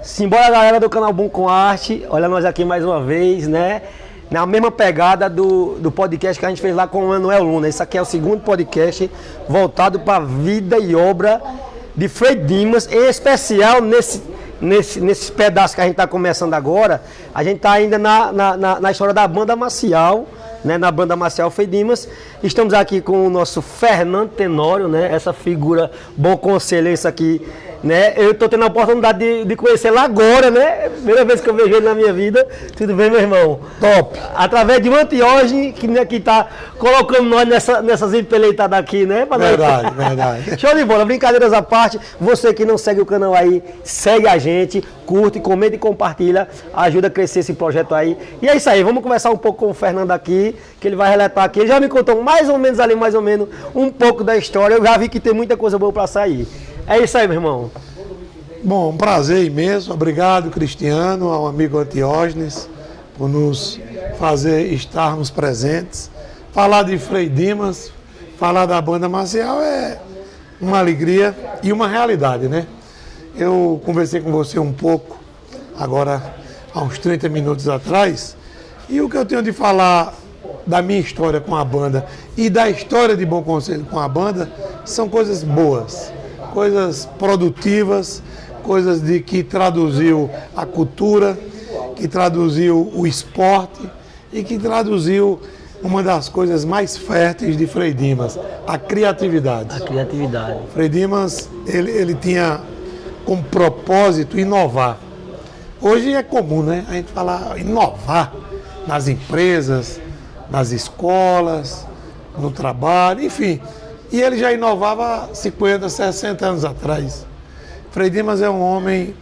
Simbora, galera do canal Bom com Arte. Olha nós aqui mais uma vez, né? Na mesma pegada do podcast que a gente fez lá com o Manuel Luna. Esse aqui é o segundo podcast voltado para a vida e obra de Frei Dimas. Em especial, nesse pedaço que a gente está começando agora, a gente está ainda na história da banda marcial, né? Na banda marcial Frei Dimas. Estamos aqui com o nosso Fernando Tenório, né? Essa figura bom conselheiro aqui, né? Eu estou tendo a oportunidade de conhecê-lo agora, né? Primeira vez que eu vejo ele na minha vida. Tudo bem, meu irmão? Top! Através de um Antiógenes que está colocando nós nessas empeleitadas aqui, né? Verdade. Show de bola, brincadeiras à parte. Você que não segue o canal aí, segue a gente, curte, comenta e compartilha. Ajuda a crescer esse projeto aí. E é isso aí, vamos conversar um pouco com o Fernando aqui, que ele vai relatar aqui. Ele já me contou mais ou menos um pouco da história. Eu já vi que tem muita coisa boa para sair. É isso aí, meu irmão. Bom, um prazer imenso. Obrigado, Cristiano, ao amigo Antiógenes, por nos fazer estarmos presentes. Falar de Frei Dimas, falar da banda marcial é uma alegria e uma realidade, né? Eu conversei com você um pouco, agora há uns 30 minutos atrás, e o que eu tenho de falar da minha história com a banda e da história de Bom Conselho com a banda são coisas boas, coisas produtivas, coisas de que traduziu a cultura, que traduziu o esporte e que traduziu uma das coisas mais férteis de Frei Dimas, a criatividade. A criatividade. Frei Dimas, ele tinha como propósito inovar. Hoje é comum, né? A gente falar inovar nas empresas, nas escolas, no trabalho, enfim. E ele já inovava 50, 60 anos atrás. Frei Dimas é um homem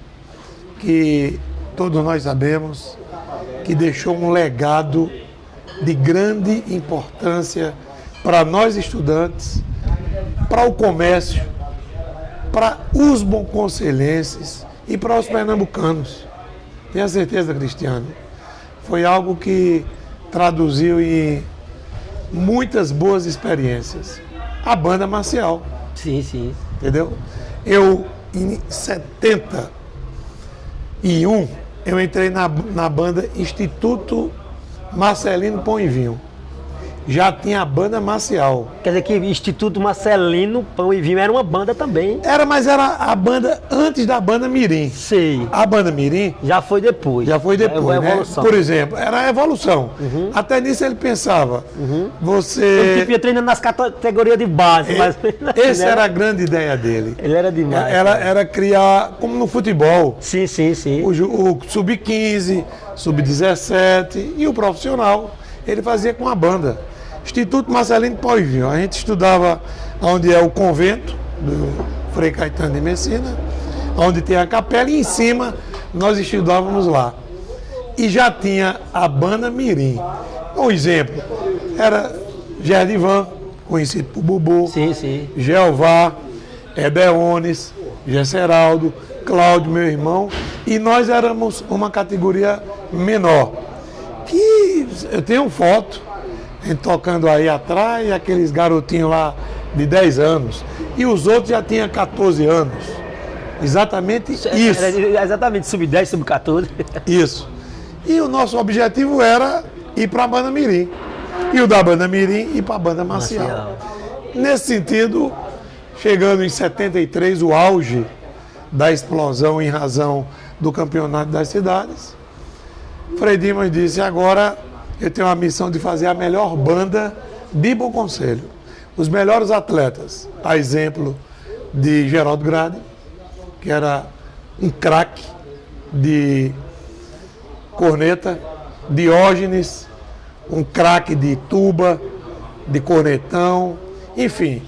que todos nós sabemos que deixou um legado de grande importância para nós estudantes, para o comércio, para os bonconcelenses e para os pernambucanos. Tenha certeza, Cristiano. Foi algo que traduziu em muitas boas experiências. A banda marcial. Sim. Entendeu? Eu, em 71, eu entrei na banda Instituto Marcelino Pão e Vinho. Já tinha a banda marcial. Quer dizer que Instituto Marcelino Pão e Vinho era uma banda também. Mas era a banda antes da banda Mirim. Sei. A banda Mirim Já foi depois, né? Por exemplo, era a evolução. Até nisso ele pensava. Você... Ele ia treinando nas categorias de base. Mas... Essa era a grande ideia dele. Ele era demais. Era criar, como no futebol. Sim. O sub-15, sub-17 e o profissional. Ele fazia com a banda. Instituto Marcelino Pão e Vinho. A gente estudava onde é o convento do Frei Caetano de Messina, onde tem a capela, e em cima nós estudávamos lá. E já tinha a banda Mirim. Um exemplo, era Gerdivan, conhecido por Bubu, Sim. Jeová, Edeones, Gesseraldo, Cláudio, meu irmão, e nós éramos uma categoria menor. Que eu tenho foto, a gente tocando aí atrás, e aqueles garotinhos lá de 10 anos. E os outros já tinham 14 anos. Exatamente isso. Exatamente, sub-10, sub-14. Isso. E o nosso objetivo era ir para a banda Mirim. E o da banda Mirim ir para a banda marcial. Nesse sentido, chegando em 73, o auge da explosão em razão do campeonato das cidades, Frei Dimas disse: agora eu tenho a missão de fazer a melhor banda de Bom Conselho. Os melhores atletas, a exemplo de Geraldo Grade, que era um craque de corneta, Diógenes, um craque de tuba, de cornetão, enfim.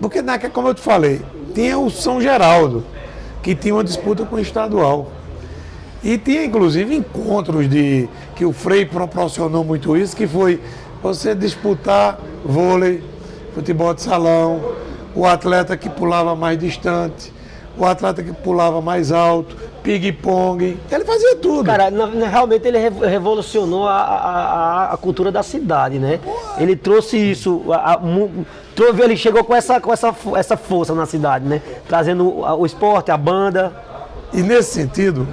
Porque, como eu te falei, tinha o São Geraldo, que tinha uma disputa com o estadual. E tinha, inclusive, encontros que o Frei proporcionou muito isso, que foi você disputar vôlei, futebol de salão, o atleta que pulava mais distante, o atleta que pulava mais alto, ping-pong, ele fazia tudo. Cara, realmente ele revolucionou a cultura da cidade, né? Ele trouxe isso, ele chegou com essa força na cidade, né? Trazendo o esporte, a banda. E nesse sentido,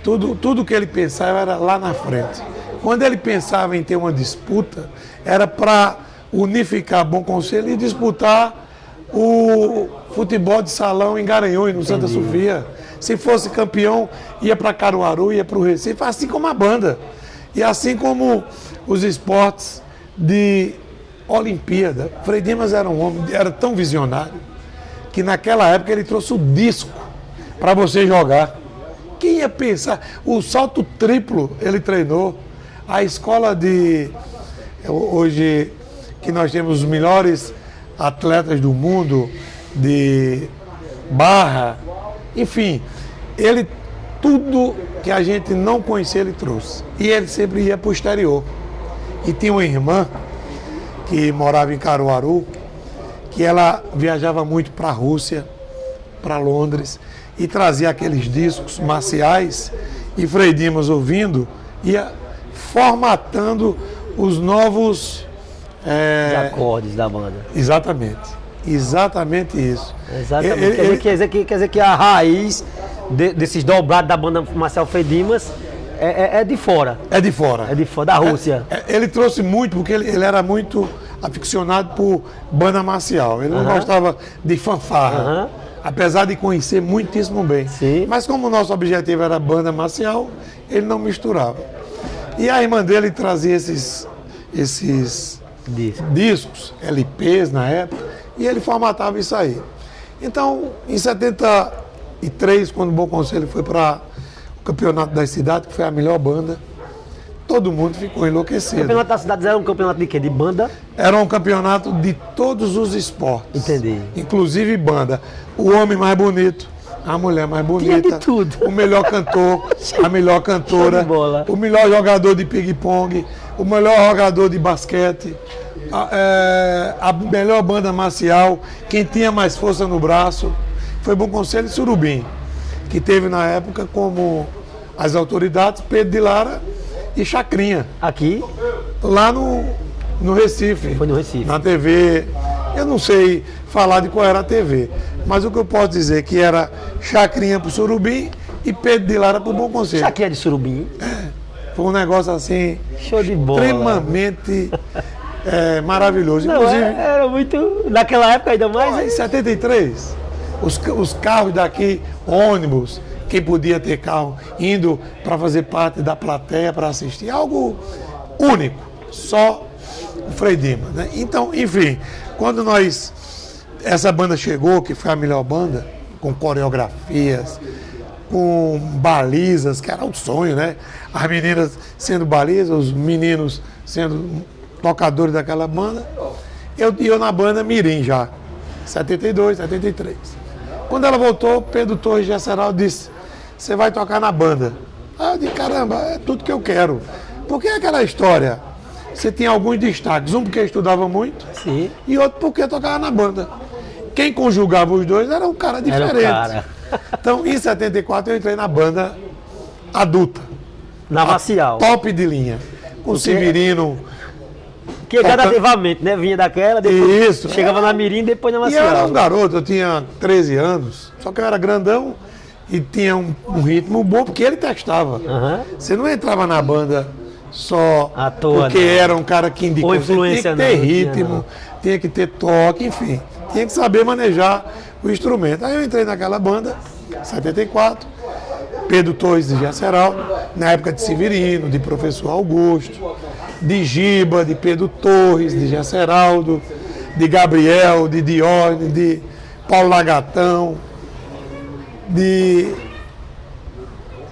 tudo que ele pensava era lá na frente. Quando ele pensava em ter uma disputa, era para unificar Bom Conselho e disputar o futebol de salão em Garanhuns, no Santa Sofia. Se fosse campeão, ia para Caruaru, ia para o Recife, assim como a banda. E assim como os esportes de Olimpíada. Frei Dimas era um homem, era tão visionário, que naquela época ele trouxe o disco para você jogar. Quem ia pensar? O salto triplo ele treinou. A escola hoje que nós temos os melhores atletas do mundo, de barra, enfim, tudo que a gente não conhecia ele trouxe. E ele sempre ia para o exterior. E tinha uma irmã que morava em Caruaru, que ela viajava muito para a Rússia, para Londres, e trazia aqueles discos marciais, e Frei Dimas, ouvindo, ia formatando os novos... Os acordes da banda. Exatamente isso. Exatamente. Quer dizer que a raiz desses dobrados da banda marcial Frei Dimas é de fora. É de fora. É de fora, da Rússia. Ele trouxe muito, porque ele era muito aficionado por banda marcial. Ele não gostava de fanfarra. Apesar de conhecer muitíssimo bem. Sim. Mas como o nosso objetivo era banda marcial, ele não misturava. E a irmã dele trazia esses discos, LPs na época, e ele formatava isso aí. Então, em 73, quando o Bom Conselho foi para o Campeonato das Cidades, que foi a melhor banda, todo mundo ficou enlouquecido. O Campeonato das Cidades era um campeonato de quê? De banda? Era um campeonato de todos os esportes. Entendi. Inclusive banda. O homem mais bonito, a mulher mais bonita. Tinha de tudo. O melhor cantor, a melhor cantora. Show de bola. O melhor jogador de ping-pong, o melhor jogador de basquete, a melhor banda marcial, quem tinha mais força no braço. Foi Bom Conselho e Surubim, que teve na época como as autoridades Pedro de Lara e Chacrinha. Aqui? Lá no Recife. Foi no Recife. Na TV. Eu não sei falar de qual era a TV, mas o que eu posso dizer é que era Chacrinha pro Surubim e Pedro de Lara pro Bom Conselho. Chacrinha de Surubim? Foi um negócio assim... Show de bola. Extremamente maravilhoso. Não, inclusive, era muito... Naquela época ainda mais, em 73, os carros daqui, ônibus, quem podia ter carro indo para fazer parte da plateia para assistir, algo único, só o Frei Dimas, né? Então, enfim, quando essa banda chegou, que foi a melhor banda, com coreografias, com balizas, que era um sonho, né? As meninas sendo balizas, os meninos sendo tocadores daquela banda, eu na banda Mirim já, 72, 73. Quando ela voltou, Pedro Torres de Aceral disse: você vai tocar na banda. Aí eu disse: caramba, é tudo que eu quero. Porque é aquela história, você tinha alguns destaques, um porque estudava muito, sim, e outro porque tocava na banda. Quem conjugava os dois era um cara diferente. Era um cara. Então, em 74, eu entrei na banda adulta. Na marcial. Top de linha. Com o Severino. Que gradativamente, né? Vinha daquela, depois Isso. chegava na Mirim, depois na E marcial. eu era um garoto, eu tinha 13 anos, só que eu era grandão e tinha um ritmo bom, porque ele testava. Você não entrava na banda só à toa, porque não. Era um cara que indicou. Ou influência, tinha que ter não, ritmo, tinha que ter toque, enfim. Tinha que saber manejar o instrumento. Aí eu entrei naquela banda, 74, Pedro Torres de Jaceral, na época de Severino, de Professor Augusto, de Giba, de Pedro Torres, de Jaceraldo, de Gabriel, de Dione, de Paulo Lagatão, de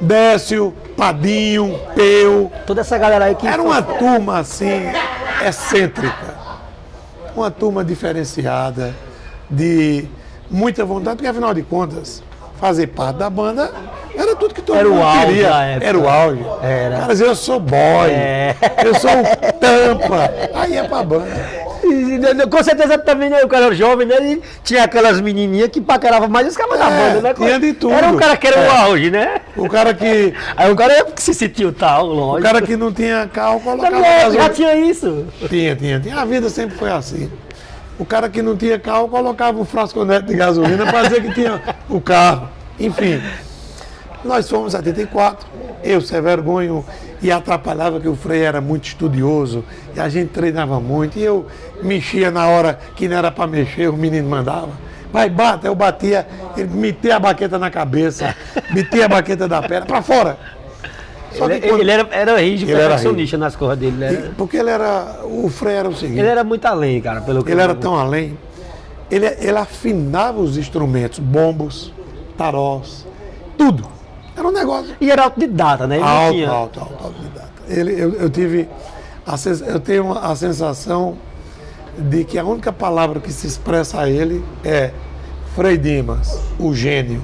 Décio, Padinho, Peu. Toda essa galera aí que... Era uma turma assim, excêntrica, uma turma diferenciada, de muita vontade, porque afinal de contas, fazer parte da banda era tudo que todo Era mundo o auge queria. da época. Era o auge. Era. Cara, eu sou boy, eu sou o tampa, aí é pra banda. Com certeza também, né, o cara era jovem, né? E tinha aquelas menininhas que paqueravam mais os caras da banda, né? Tinha de tudo. Era um cara que era o auge, né? O cara que. Aí o cara se sentiu tal, lógico. O cara que não tinha carro colocava Também, já tinha isso. Tinha. A vida sempre foi assim. O cara que não tinha carro colocava um frasconete de gasolina para dizer que tinha o carro. Enfim, nós fomos em 74, eu, Severo Gonho, e atrapalhava que o Frei era muito estudioso, e a gente treinava muito, e eu mexia na hora que não era para mexer, o menino mandava. Vai, bata, eu batia, ele metia a baqueta na cabeça, metia a baqueta da perna, para fora. Só que ele era rígido, perfeccionista nas coisas dele. Era... Porque o Frei era o seguinte... Ele era muito além, cara, pelo que ele era tão além, ele afinava os instrumentos, bombos, tarós, tudo. Era um negócio. E era autodidata, né? Autodidata. Eu tenho a sensação de que a única palavra que se expressa a ele é Frei Dimas, o gênio.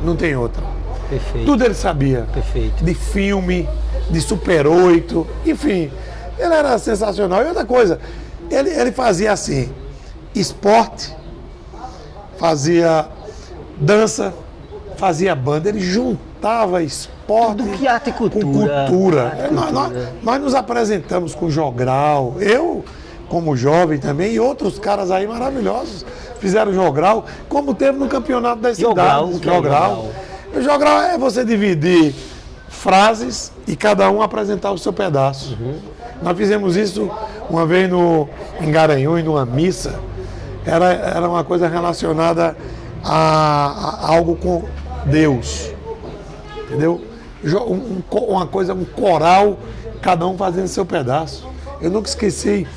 Não tem outra. Perfeito. Tudo ele sabia. Perfeito. De filme, de Super 8, enfim. Ele era sensacional. E outra coisa, ele fazia assim, esporte, fazia dança, fazia banda, ele juntava esporte tudo que arte e cultura. Com cultura. Nós nos apresentamos com Jogral, eu como jovem também, e outros caras aí maravilhosos fizeram Jogral, como teve no campeonato das cidades. Jogral. O Jogral é você dividir frases e cada um apresentar o seu pedaço. Nós fizemos isso uma vez em Garanhuns, numa missa. Era uma coisa relacionada a algo com Deus. Entendeu? Uma coisa, um coral, cada um fazendo seu pedaço. Eu nunca esqueci.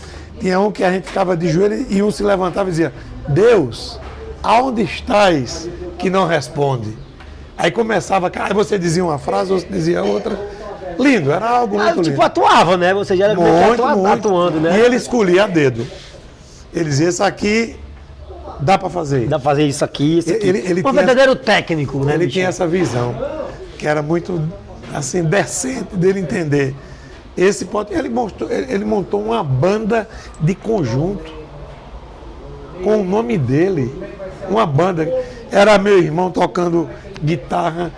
Tinha um que a gente ficava de joelho e um se levantava e dizia: Deus, aonde estás que não responde? Aí começava, aí você dizia uma frase, você dizia outra. Lindo, era algo muito lindo. Tipo, atuava, né? Você já era muito atuando, né? E ele escolhia a dedo. Ele dizia, isso aqui dá para fazer. Dá para fazer isso aqui, isso aqui. Ele um verdadeiro técnico, né? Ele tinha essa visão, que era muito, assim, decente dele entender. Ele montou uma banda de conjunto com o nome dele. Uma banda. Era meu irmão tocando guitarra,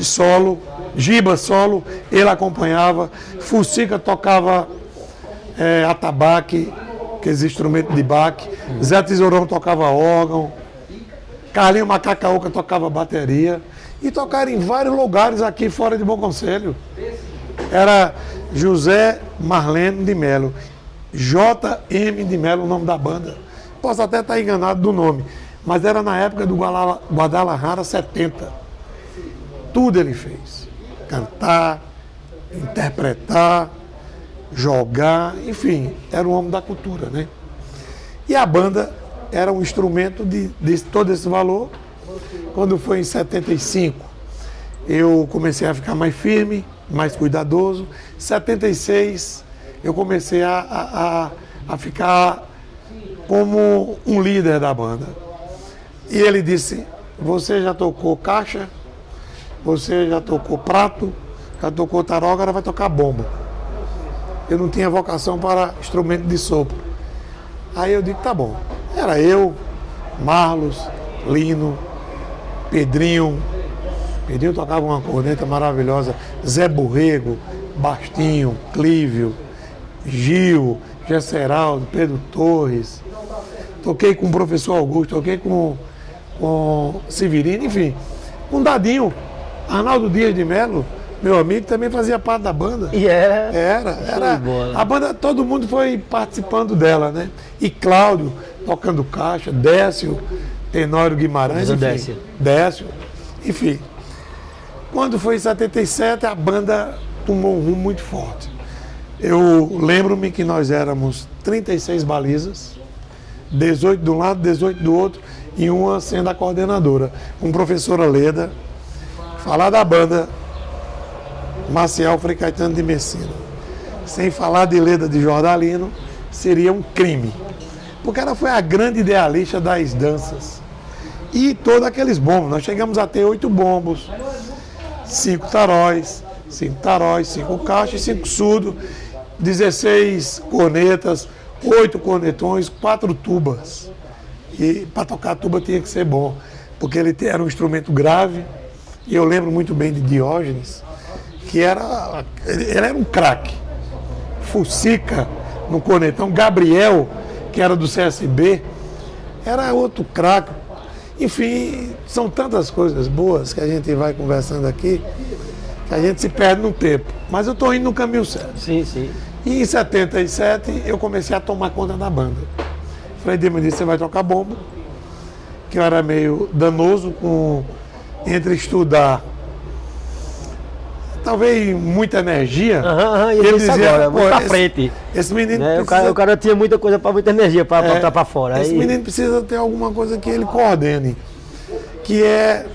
solo, giba solo, ele acompanhava. Fucica tocava atabaque, aqueles instrumentos de baque. Zé Tesourão tocava órgão. Carlinho Macacaúca tocava bateria. E tocaram em vários lugares aqui fora de Bom Conselho. Era José Marlene de Melo. J.M. de Melo, o nome da banda. Posso até estar enganado do nome, mas era na época do Guadalajara 70. Tudo ele fez. Cantar, interpretar, jogar, enfim, era um homem da cultura, né? E a banda era um instrumento de todo esse valor. Quando foi em 75, eu comecei a ficar mais firme, mais cuidadoso. Em 76, eu comecei a ficar como um líder da banda. E ele disse, você já tocou caixa, você já tocou prato, já tocou tarol, agora vai tocar bomba. Eu não tinha vocação para instrumento de sopro. Aí eu digo, tá bom. Era eu, Marlos, Lino, Pedrinho tocava uma corneta maravilhosa, Zé Borrego, Bastinho, Clívio, Gil, Gesseraldo, Pedro Torres. Toquei com o professor Augusto, toquei com Severino, enfim. Um dadinho, Arnaldo Dias de Melo, meu amigo, também fazia parte da banda. E era. A banda, todo mundo foi participando dela, né? E Cláudio tocando caixa, Décio, Tenório Guimarães, enfim. Décio, enfim. Quando foi em 77, a banda tomou um rumo muito forte. Eu lembro-me que nós éramos 36 balizas, 18 de um lado, 18 do outro, e uma sendo a coordenadora, com professora Leda. Falar da banda Maciel Frei Caetano de Messina, sem falar de Leda de Jordalino, seria um crime. Porque ela foi a grande idealista das danças. E todos aqueles bombos. Nós chegamos a ter 8 bombos, 5 taróis, 5 caixas e 5 surdos, 16 cornetas, 8 cornetões, 4 tubas. E para tocar tuba tinha que ser bom, porque ele era um instrumento grave. E eu lembro muito bem de Diógenes, que ele era um craque. Fucica no cornetão, Gabriel, que era do CSB, era outro craque. Enfim, são tantas coisas boas que a gente vai conversando aqui, que a gente se perde no tempo. Mas eu estou indo no caminho certo. Sim, sim. E em 77 eu comecei a tomar conta da banda. Frei Dima disse, você vai tocar bombo, que eu era meio danoso entre estudar, talvez muita energia. E ele dizia, agora, muito pra esse, frente. Esse menino né? precisa, o cara tinha muita coisa, muita energia para botar para fora. Esse menino precisa ter alguma coisa que ele coordene, que é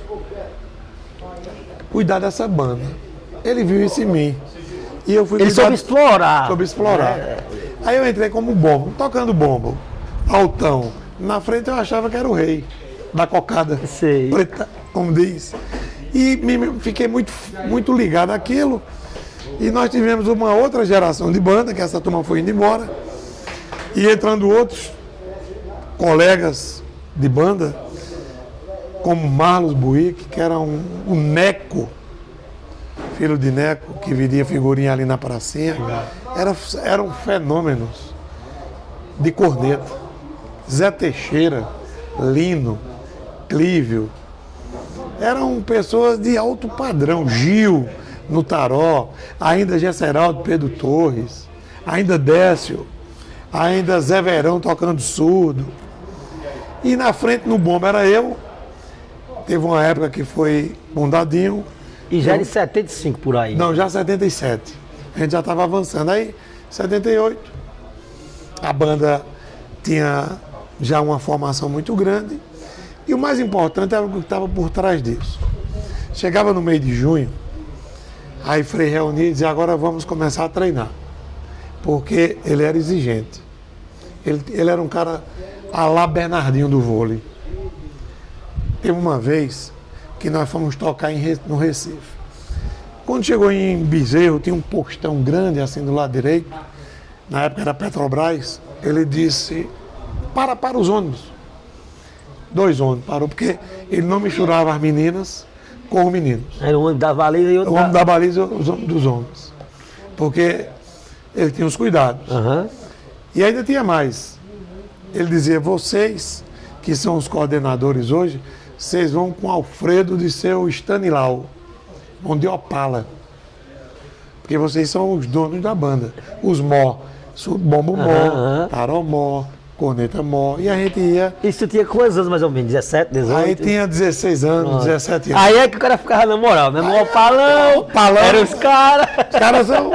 cuidar dessa banda. Ele viu isso em mim. E eu fui ele soube explorar. Soube explorar. Aí eu entrei como bombo, tocando bombo, altão. Na frente eu achava que era o rei da cocada preta, como diz. E fiquei muito ligado àquilo. E nós tivemos uma outra geração de banda, que essa turma foi indo embora. E entrando outros colegas de banda, como Marlos Buick, que era um Neco, filho de Neco, que vendia figurinha ali na pracinha. Eram fenômenos de corneta. Zé Teixeira, Lino, Clívio. Eram pessoas de alto padrão. Gil, no taró, ainda Gesseraldo Pedro Torres, ainda Décio, ainda Zé Verão tocando surdo. E na frente, no bombo, era eu. Teve uma época que foi Bondadinho. E já era em 75 por aí? Não, já 77. A gente já estava avançando. Aí, 78, a banda tinha já uma formação muito grande. E o mais importante era o que estava por trás disso. Chegava no meio de junho, aí Frei reunia e dizia, agora vamos começar a treinar. Porque ele era exigente. Ele era um cara a lá Bernardinho do vôlei. Teve uma vez que nós fomos tocar no Recife. Quando chegou em Bezerro, tinha um postão grande assim do lado direito. Na época era Petrobras. Ele disse, para os ônibus. 2 ônibus, parou, porque ele não misturava as meninas com os meninos. Era o ônibus da baliza e outro o ônibus da baliza e os ônibus dos homens. Porque ele tinha os cuidados. E ainda tinha mais. Ele dizia, vocês, que são os coordenadores hoje, vocês vão com Alfredo de seu Stanilau, vão de Opala. Porque vocês são os donos da banda. Os mó, bombo mó, taró mó, corneta mó, e a gente ia... Isso tinha quantos anos mais ou menos? 17, 18? Aí tinha 16 anos, 17 anos. Aí é que o cara ficava na moral, né? O palão, era os caras. Os caras são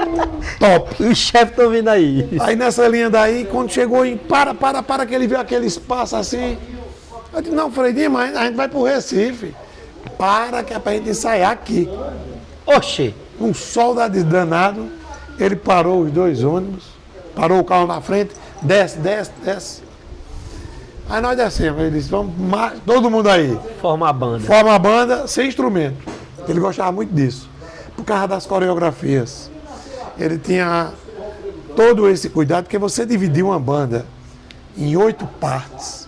top. Os chefes estão vindo aí. Aí nessa linha daí, quando chegou em para, que ele viu aquele espaço assim, eu disse, não, Frei Dima, a gente vai pro Recife. Para, que é pra gente ensaiar aqui. Oxê. Um sol danado, ele parou os 2 ônibus, parou o carro na frente, desce. Aí nós descemos, ele disse, vamos, todo mundo aí. Forma a banda. Forma a banda sem instrumento. Ele gostava muito disso, por causa das coreografias. Ele tinha todo esse cuidado, porque você dividir uma banda em 8 partes,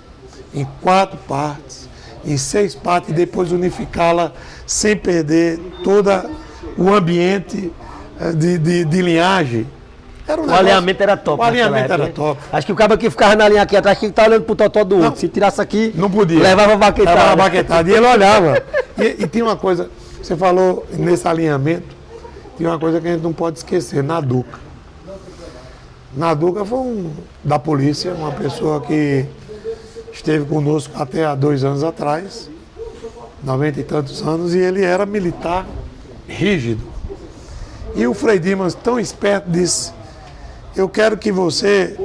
em 4 partes, em 6 partes, e depois unificá-la sem perder todo o ambiente de linhagem. O alinhamento era top. O alinhamento era top. Acho que o cara que ficava na linha aqui atrás tinha que estar olhando pro totó do outro. Se tirasse aqui, não podia. Levava baquetada. Levava baquetada. E ele olhava. E tinha uma coisa, você falou nesse alinhamento, tinha uma coisa que a gente não pode esquecer, Naduca. Naduca foi da polícia, uma pessoa que esteve conosco até há 2 anos atrás, 90 e tantos anos, e ele era militar rígido. E o Frei Dimas, tão esperto, disse, eu quero que você,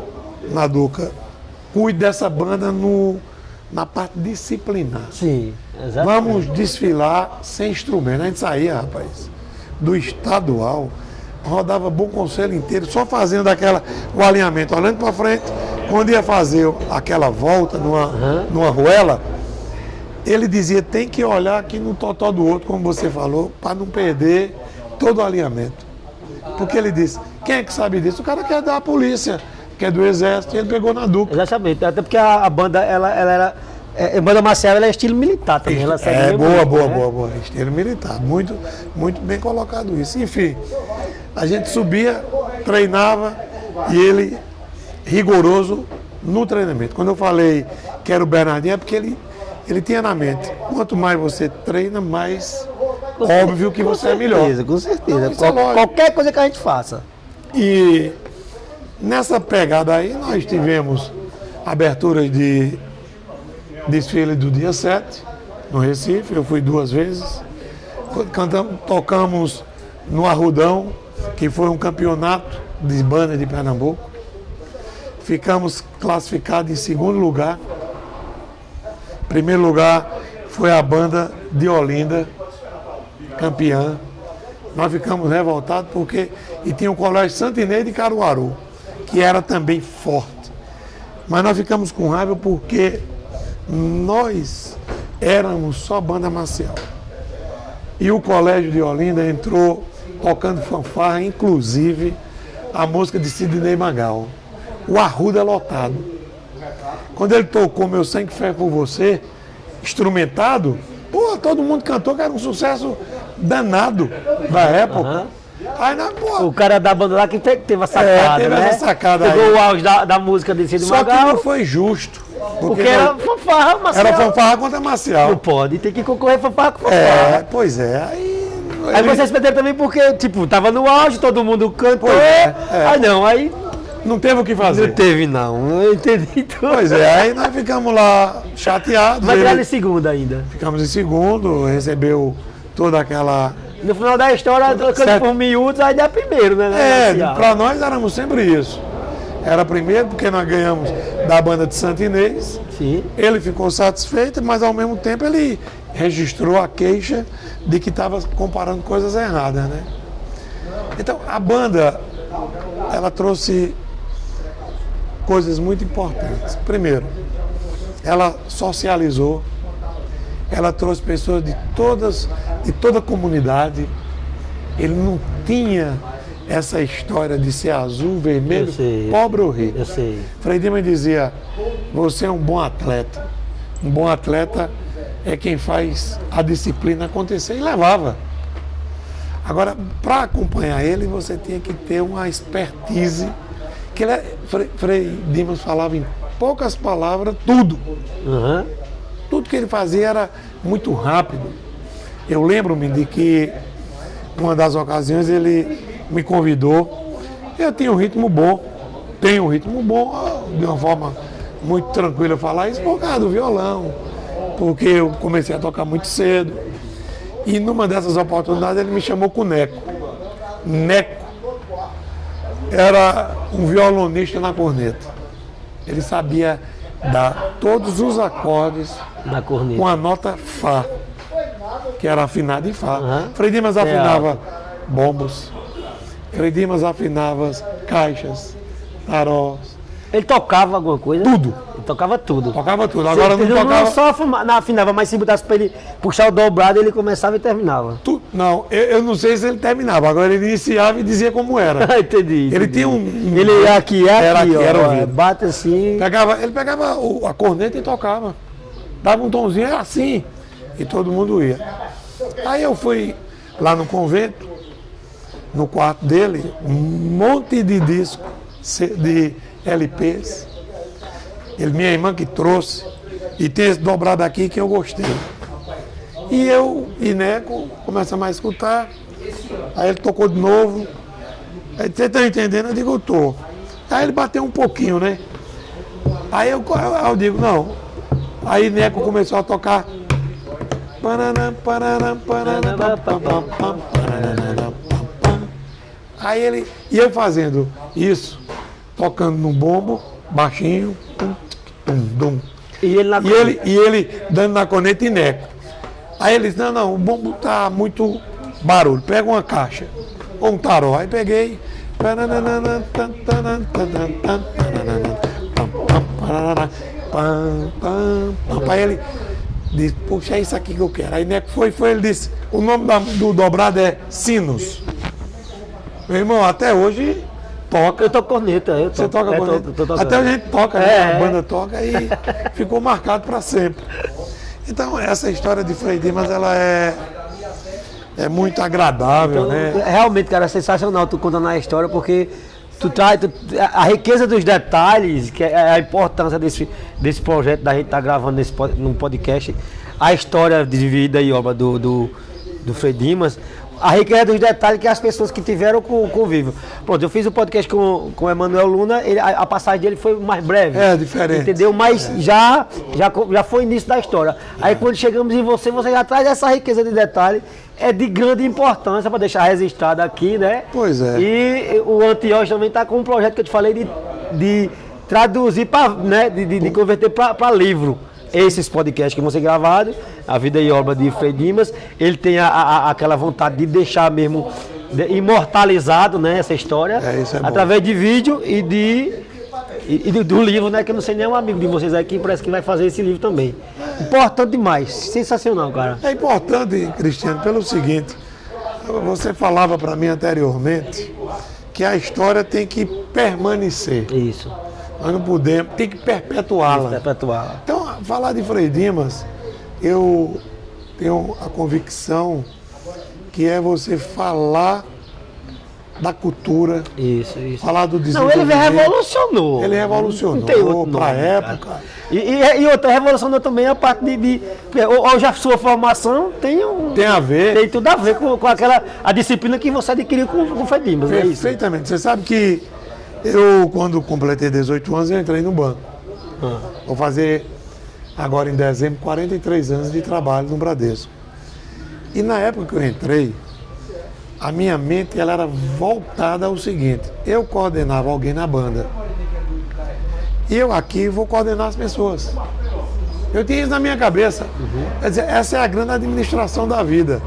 Naduca, cuide dessa banda na parte disciplinar. Sim, exatamente. Vamos desfilar sem instrumento. A gente saía, rapaz, do estadual, rodava Bom Conselho inteiro, só fazendo o alinhamento, olhando para frente. Quando ia fazer aquela volta numa ruela, ele dizia, tem que olhar aqui no totó do outro, como você falou, para não perder todo o alinhamento. Porque ele disse, quem é que sabe disso? O cara quer dar a polícia. que é do Exército, e ele pegou na Duca. Exatamente, até porque a banda, ela era... A banda marcial, ela é estilo militar também. Ela segue boa. Estilo militar. Muito, muito bem colocado isso. Enfim, a gente subia, treinava e ele rigoroso no treinamento. Quando eu falei que era o Bernardinho, é porque ele tinha na mente, quanto mais você treina, mais óbvio que você é melhor. Com certeza. Então, qualquer coisa que a gente faça. E nessa pegada aí, nós tivemos aberturas de desfile do dia 7, no Recife, eu fui 2 vezes. Tocamos no Arrudão, que foi um campeonato de banda de Pernambuco. Ficamos classificados em 2º lugar. Primeiro lugar foi a banda de Olinda, campeã. Nós ficamos revoltados porque... E tinha o Colégio Santo Inês de Caruaru, que era também forte. Mas nós ficamos com raiva porque nós éramos só banda marcial. E o Colégio de Olinda entrou tocando fanfarra, inclusive a música de Sidney Magal, o Arruda lotado. Quando ele tocou Meu Sangue Fé por Você, instrumentado, pô, todo mundo cantou, que era um sucesso danado da época. Aí, o cara da banda lá que teve a sacada, teve essa sacada. Pegou o auge da música de Sidney Magal. Só que não foi justo. Porque era fanfarra marcial. Era fanfarra contra marcial. Não pode, tem que concorrer fanfarra com fanfarra. Pois é. Aí vocês perderam também porque, tipo, tava no auge, todo mundo cantou. Aí não teve o que fazer. Não teve, não. Eu entendi tudo. Pois é, aí nós ficamos lá chateados. Mas era em 2º ainda. Ficamos em 2º, recebeu toda aquela... No final da história, trocando por miúdos, aí dá primeiro, né? Para nós éramos sempre isso. Era primeiro porque nós ganhamos da banda de Santo Inês. Sim. Ele ficou satisfeito, mas ao mesmo tempo ele registrou a queixa de que estava comparando coisas erradas, né? Então, a banda, ela trouxe coisas muito importantes. Primeiro, ela socializou, ela trouxe pessoas de toda a comunidade. Ele não tinha essa história de ser azul, vermelho, pobre ou rico. Eu sei. Frei Dimas dizia, você é um bom atleta. Um bom atleta é quem faz a disciplina acontecer, e levava. Agora, para acompanhar ele, você tinha que ter uma expertise. Que Frei Dimas falava em poucas palavras tudo. Tudo que ele fazia era muito rápido. Eu lembro-me de que, uma das ocasiões, ele me convidou. Eu tinha um ritmo bom, de uma forma muito tranquila falar isso por causa do violão, porque eu comecei a tocar muito cedo. E numa dessas oportunidades ele me chamou com o Neco. Neco era um violonista na corneta. Ele sabia dar todos os acordes na corneta, com a nota Fá, que era afinada em Fá. Frei Dimas afinava bombos, Frei Dimas afinava caixas, tarós. Ele tocava alguma coisa? Tudo. Ele tocava tudo. Tocava tudo. Agora não tocava... Não só afinava, mas se botasse para ele puxar o dobrado, ele começava e terminava. Não, eu não sei se ele terminava. Agora ele iniciava e dizia como era. Entendi. Ele tinha Ele ia aqui, era o ouvido. Bate assim... Ele pegava a corneta e tocava. Dava um tomzinho, era assim. E todo mundo ia. Aí eu fui lá no convento, no quarto dele, um monte de discos, de LPs. Minha irmã que trouxe. E tem esse dobrado aqui que eu gostei. E eu e Neco começamos a escutar. Aí ele tocou de novo. Aí, você está entendendo? Eu digo, eu tô. Aí ele bateu um pouquinho, né? Aí eu digo, não. Aí Neco começou a tocar. Aí ele, e eu fazendo isso, tocando no bombo, baixinho, e ele dando na corneta e Neco. Aí ele disse, não, o bombo tá muito barulho, pega uma caixa, ou um tarô. Aí peguei, aí ele disse, puxa, é isso aqui que eu quero. Aí Neco foi, ele disse, o nome do dobrado é Sinos. Meu irmão, até hoje toca. Eu toco corneta. Você toca corneta? Até a gente toca, né? A banda toca e ficou marcado para sempre. Então, essa história de Frei Dimas, ela é muito agradável, Então, né? realmente, cara, é sensacional tu contando a história, porque a riqueza dos detalhes, que é a importância desse projeto da gente estar gravando num podcast, a história de vida e obra do Frei Dimas, a riqueza dos detalhes que as pessoas que tiveram convívio. Pronto, eu fiz o podcast com o Emanuel Luna, a passagem dele foi mais breve. É, diferente. Entendeu? Mas já foi o início da história. Aí quando chegamos em você já traz essa riqueza de detalhes, é de grande importância para deixar registrado aqui, né? Pois é. E o Antioche também está com um projeto que eu te falei de traduzir, né? de converter para livro. Esses podcasts que vão ser gravados, a vida e obra de Frei Dimas, ele tem aquela vontade de deixar mesmo imortalizado, né, essa história, isso é através de vídeo e do livro, né, que eu não sei nem um amigo de vocês aqui, parece que vai fazer esse livro também. Importante demais, sensacional, cara. É importante, Cristiano, pelo seguinte, você falava para mim anteriormente que a história tem que permanecer. Isso. Nós não podemos, tem que perpetuá-la. Então, falar de Frei Dimas, eu tenho a convicção que é você falar da cultura, falar do desenvolvimento. Não, ele revolucionou. Ele revolucionou para a época. E outra, revolucionou também a parte porque hoje a sua formação tem a ver. Tem tudo a ver com a disciplina que você adquiriu com o Frei Dimas. Perfeitamente. Você sabe que eu, quando completei 18 anos, eu entrei no banco. Vou fazer, agora em dezembro, 43 anos de trabalho no Bradesco. E na época que eu entrei, a minha mente ela era voltada ao seguinte: eu coordenava alguém na banda. E eu aqui vou coordenar as pessoas. Eu tinha isso na minha cabeça. Quer dizer, essa é a grande administração da vida.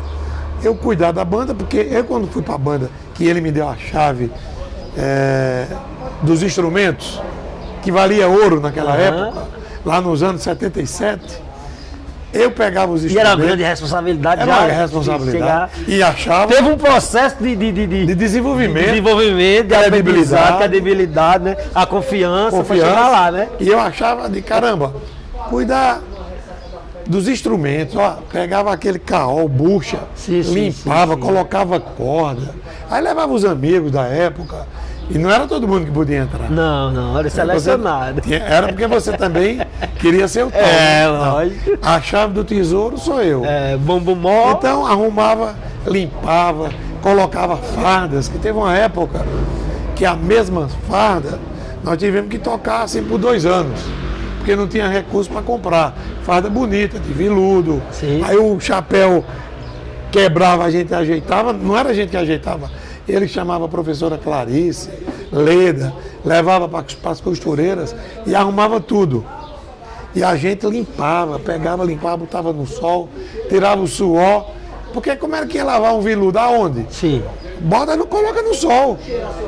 Eu cuidar da banda, porque eu quando fui para a banda, que ele me deu a chave dos instrumentos, que valia ouro naquela época, lá nos anos 77, eu pegava os instrumentos. E era uma grande responsabilidade. Era uma responsabilidade. E achava... Teve um processo de desenvolvimento, de credibilidade, né? A confiança para chegar lá, né? E eu achava de caramba, cuidar dos instrumentos, ó, pegava aquele caol, bucha, limpava, colocava corda, aí levava os amigos da época, e não era todo mundo que podia entrar. Não, era selecionado. Era porque você também queria ser o tal. Lógico. A chave do tesouro sou eu. Bombom. Então arrumava, limpava, colocava fardas, que teve uma época que a mesma farda nós tivemos que tocar assim por 2 anos. Porque não tinha recurso para comprar. Farda bonita, de veludo. Sim. Aí o chapéu quebrava, a gente ajeitava. Não era a gente que ajeitava. Ele chamava a professora Clarice, Leda, levava para as costureiras e arrumava tudo. E a gente limpava, pegava, limpava, botava no sol, tirava o suor. Porque como era que ia lavar um veludo? Aonde? Sim. Coloca no sol.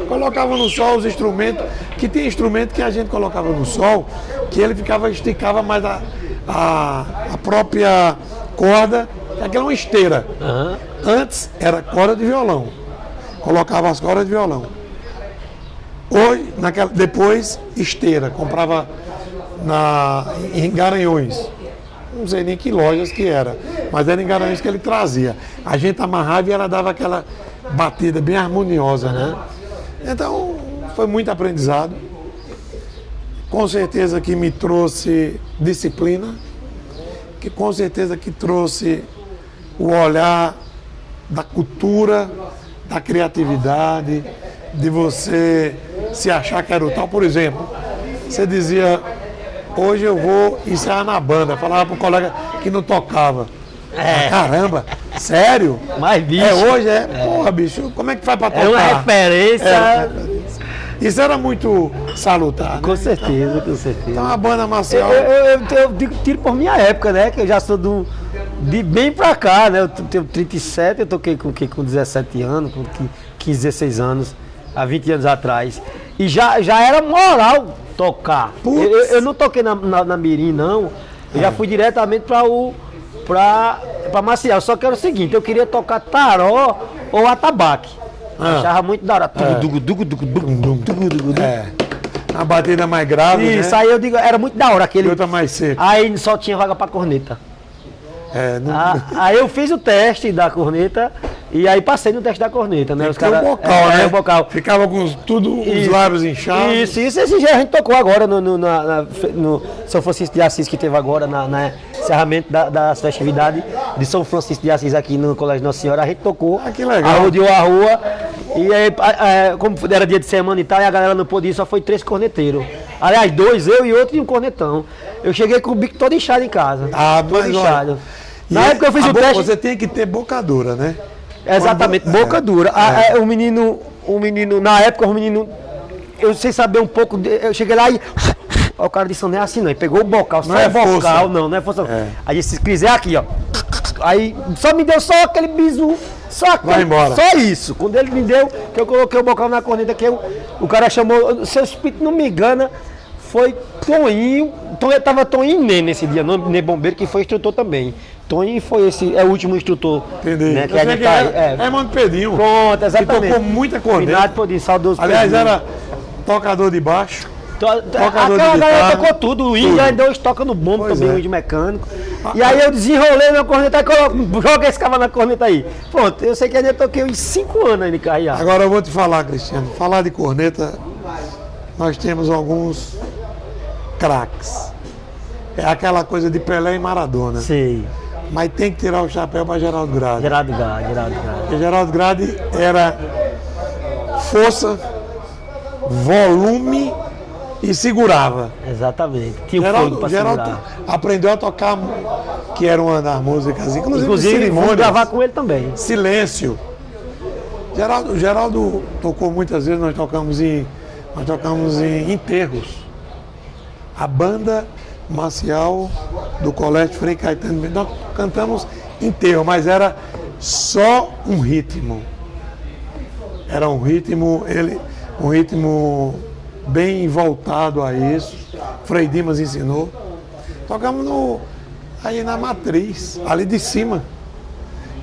Colocava no sol os instrumentos, que tem instrumento que a gente colocava no sol, que ele esticava mais a própria corda, aquela é uma esteira. Antes era corda de violão. Colocava as cordas de violão. Hoje, depois, esteira. Comprava em Garanhuns. Não sei nem que lojas que era, mas era em Garanhuns que ele trazia. A gente amarrava e ela dava aquela batida bem harmoniosa, né? Então, foi muito aprendizado. Com certeza que me trouxe disciplina, que com certeza que trouxe o olhar da cultura, da criatividade, de você se achar que era o tal. Por exemplo, você dizia... Hoje eu vou ensaiar na banda. Falava pro colega que não tocava. Caramba, sério? Mas, bicho. Hoje Porra, bicho, como é que faz pra tocar? É uma referência. Isso era muito salutar, né? Com certeza, com certeza. Então a banda marcial... Eu digo tiro por minha época, né? Que eu já sou de bem pra cá, né? Eu tenho 37, eu toquei com 17 anos, com 15, 16 anos, há 20 anos atrás. E já era moral tocar. Eu não toquei na Mirim, não. Eu já fui diretamente pra Maciel. Só que era o seguinte, eu queria tocar taró ou atabaque. Achava muito da hora. A batida mais grave, Isso, né? aí eu digo, era muito da hora E aquele. outra mais seca. Aí só tinha vaga pra corneta. Aí eu fiz o teste da corneta e aí passei no teste da corneta, né? Tem o bocal, né? O bocal. Ficava com tudo, os Isso. lábios inchados. Isso, esse dia a gente tocou agora no São Francisco de Assis, que teve agora na encerramento das festividades de São Francisco de Assis aqui no Colégio Nossa Senhora. A gente tocou, Que legal. rodeou a rua e aí, como era dia de semana e tal, e a galera não pôde ir, só foi 3 corneteiros. Aliás, 2, eu e outro e um cornetão. Eu cheguei com o bico todo inchado em casa. Todo mas inchado. olha, Na época eu fiz o teste. Você tem que ter boca dura, né? Exatamente, boca dura. O menino, na época, o menino, eu sei saber um pouco, eu cheguei lá e. O cara disse, não é assim não, ele pegou o bocal, só é o bocal, força. não é força. É. Aí disse, Cris, é aqui, ó. Aí só me deu só aquele bisu, Vai embora. só isso. Quando ele me deu, que eu coloquei o bocal na corneta, o cara chamou, seu espírito não me engana, foi Toninho, tava Toninho e Nê nesse dia, Nê Bombeiro, que foi instrutor também. Toninho foi o último instrutor. Entendi. Né, que Eu a sei gente que tá, é irmão de Pedrinho. Pronto, exatamente. Que tocou muita corneta. Finado Pedrinho, saudoso Aliás, Pedrinho. era tocador de baixo. Aquela de galera guitarra, tocou tudo, o índio ainda hoje toca no bombo Pois também, é. o índio mecânico. E aí eu desenrolei minha corneta e joga esse cavalo na corneta aí. Pronto, eu sei que ainda toquei uns 5 anos aí de carreira. Agora eu vou te falar, Cristiano. Falar de corneta, nós temos alguns craques. É aquela coisa de Pelé e Maradona. Sei, Mas tem que tirar o chapéu para Geraldo Grade. Geraldo Grade. Porque Geraldo Grade era força, volume e segurava. Exatamente, tinha um fogo pra Geraldo segurar. aprendeu a tocar, que era uma das músicas, inclusive Vamos cerimônias. gravar com ele também. Silêncio. Geraldo tocou muitas vezes, nós tocamos em enterros. A banda marcial do Colégio Frei Caetano, nós cantamos enterro, mas era só um ritmo. Era um ritmo bem voltado a isso. Frei Dimas ensinou. Tocamos aí na matriz, ali de cima.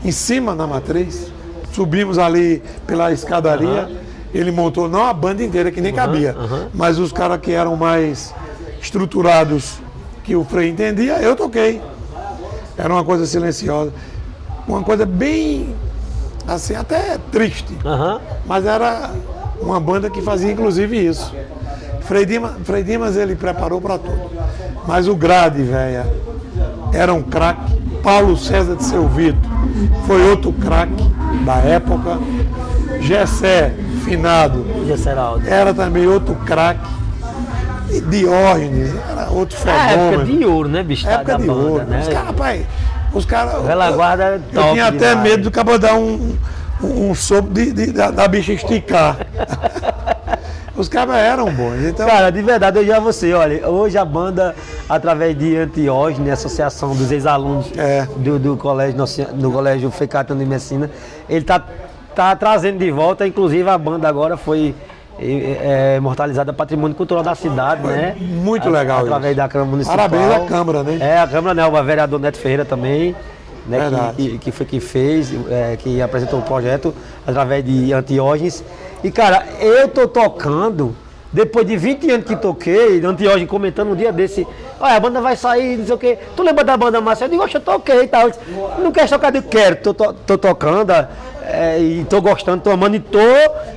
Em cima na matriz. Subimos ali pela escadaria. Ele montou, não a banda inteira, que nem cabia, mas os caras que eram mais estruturados, que o Frei entendia, eu toquei. Era uma coisa silenciosa. Uma coisa bem, assim, até triste. Mas era uma banda que fazia inclusive isso. Frei Dimas ele preparou para tudo. Mas o Grade, velho, era um craque. Paulo César de Seu Vito foi outro craque da época. Gessé Finado Gesseraldo. era também outro craque. E Diógenes era outro fenômeno. Época de ouro, né, bicho? Época da de banda, ouro. né? Os caras. Vela Guarda é Eu top tinha até demais. medo do cabo dar um sopro da bicha esticar. Os caras eram bons. Então, Cara, de verdade, eu já você, olha, hoje a banda, através de Antiógenes, Associação dos Ex-Alunos do Colégio Frei Caetano de Messina, ele tá trazendo de volta, inclusive a banda agora foi imortalizada Patrimônio Cultural da cidade, né? muito legal Através isso. da Câmara Municipal. Parabéns à Câmara, né? A Câmara, né? O vereador Neto Ferreira também, né? Verdade. Que foi que fez, que apresentou o projeto através de Antiógenes. E, cara, eu tô tocando, depois de 20 anos que toquei, Antiógenes comentando um dia desse, olha, a banda vai sair, não sei o quê. Tu lembra da banda Marcel? Eu digo, oxe, eu toquei e tal. Ele disse, não quer tocar? Eu digo, quero, tô tocando e tô gostando, tô amando e tô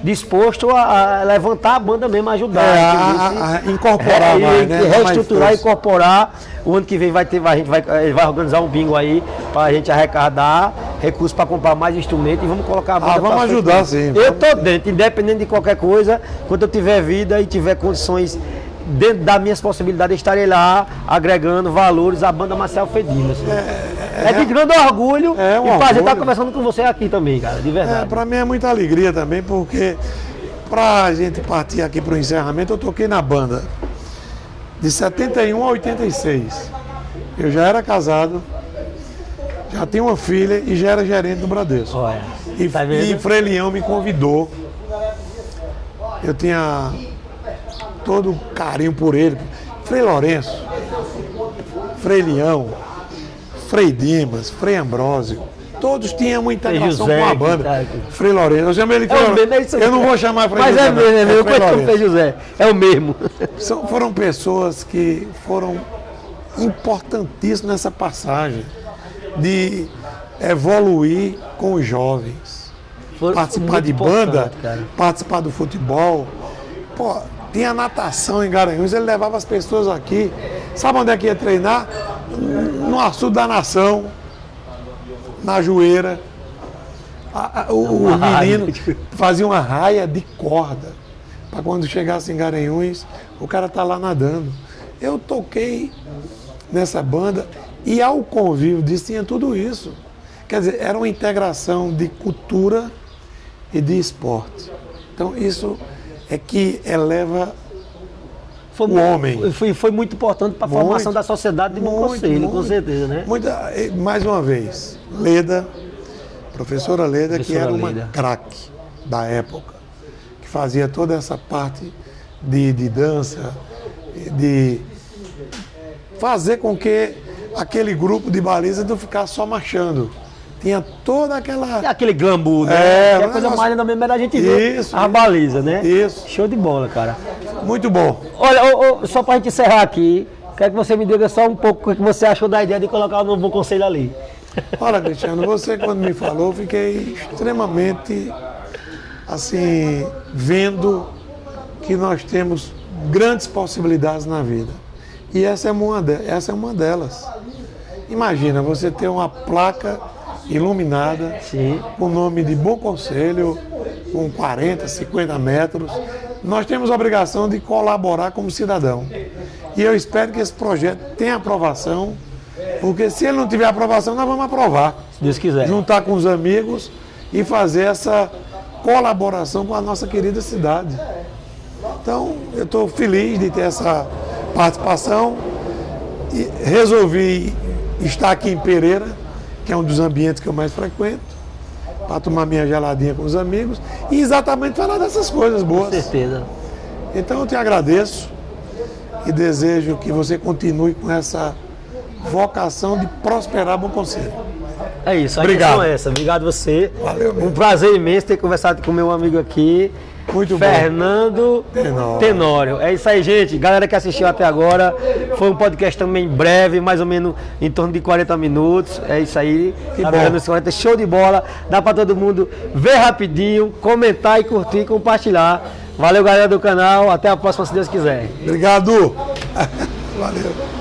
disposto a levantar a banda mesmo, ajudar. a incorporar mais, né? Reestruturar, Mais força. incorporar. O ano que vem ele vai organizar um bingo aí pra gente arrecadar recursos para comprar mais instrumentos e vamos colocar a banda vamos pra frente. ajudar, sim. Eu tô dentro, independente de qualquer coisa, quando eu tiver vida e tiver condições dentro das minhas possibilidades, eu estarei lá agregando valores à banda Marcel Fedimas. É de grande orgulho um e prazer orgulho. estar conversando com você aqui também, cara, de verdade. Para mim é muita alegria também, porque pra gente partir aqui pro encerramento, eu toquei na banda de 71 a 86. Eu já era casado, já tinha uma filha e já era gerente do Bradesco. Olha, E, tá vendo? e Frei Leão me convidou. Eu tinha todo o carinho por ele. Frei Lourenço, Frei Leão, Frei Dimas, Frei Ambrósio, todos tinham uma integração José, com a banda. tá. Frei Lourenço, eu chamo ele Frei mesmo, Lourenço. Eu não vou chamar Frei Mas José. é mesmo, é mesmo. Eu Frei conheço como Lourenço. Frei José. É o mesmo. Foram pessoas que foram importantíssimas nessa passagem de evoluir com os jovens. Participar muito de banda, importante, cara. participar do futebol. Pô, tinha natação em Garanhuns, ele levava as pessoas aqui. Sabe onde é que ia treinar? No Açude da Nação, na Joeira. O menino fazia uma raia de corda para quando chegasse em Garanhuns, o cara tá lá nadando. Eu toquei nessa banda e ao convívio disso tinha tudo isso. Quer dizer, era uma integração de cultura e de esporte. Então isso é que eleva o homem. Foi muito importante para a formação da sociedade de Bom Conselho, com certeza, né? Mais uma vez, Leda, professora Leda, que era uma craque da época, que fazia toda essa parte de dança, de fazer com que aquele grupo de baliza não ficasse só marchando. Tinha toda aquela... Aquele glamour, né? Que a coisa mais ainda mesmo era a gente ver a baliza, né? Isso. Show de bola, cara. Muito bom. Olha, só pra gente encerrar aqui, quero que você me diga só um pouco o que você achou da ideia de colocar o Bom Conselho ali. Olha, Cristiano, você quando me falou, fiquei extremamente, assim, vendo que nós temos grandes possibilidades na vida. E essa é uma delas. Imagina, você ter uma placa iluminada, Sim, com o nome de Bom Conselho, com 40, 50 metros. Nós temos a obrigação de colaborar como cidadão. E eu espero que esse projeto tenha aprovação, porque se ele não tiver aprovação, nós vamos aprovar. se Deus quiser. Juntar com os amigos e fazer essa colaboração com a nossa querida cidade. Então, eu estou feliz de ter essa participação e resolvi estar aqui em Pereira, que é um dos ambientes que eu mais frequento, para tomar minha geladinha com os amigos e exatamente falar dessas coisas boas. Com certeza. Então eu te agradeço e desejo que você continue com essa vocação de prosperar Bom Conselho. É isso, a Obrigado. intenção é essa. Obrigado você. Valeu mesmo. Um prazer imenso ter conversado com meu amigo aqui. Muito bom. Fernando Tenório. É isso aí, gente. Galera que assistiu até agora, foi um podcast também breve, mais ou menos em torno de 40 minutos. É isso aí. Tá vendo esse 40? Show de bola. Dá pra todo mundo ver rapidinho, comentar e curtir e compartilhar. Valeu, galera do canal. Até a próxima, se Deus quiser. Obrigado. Valeu.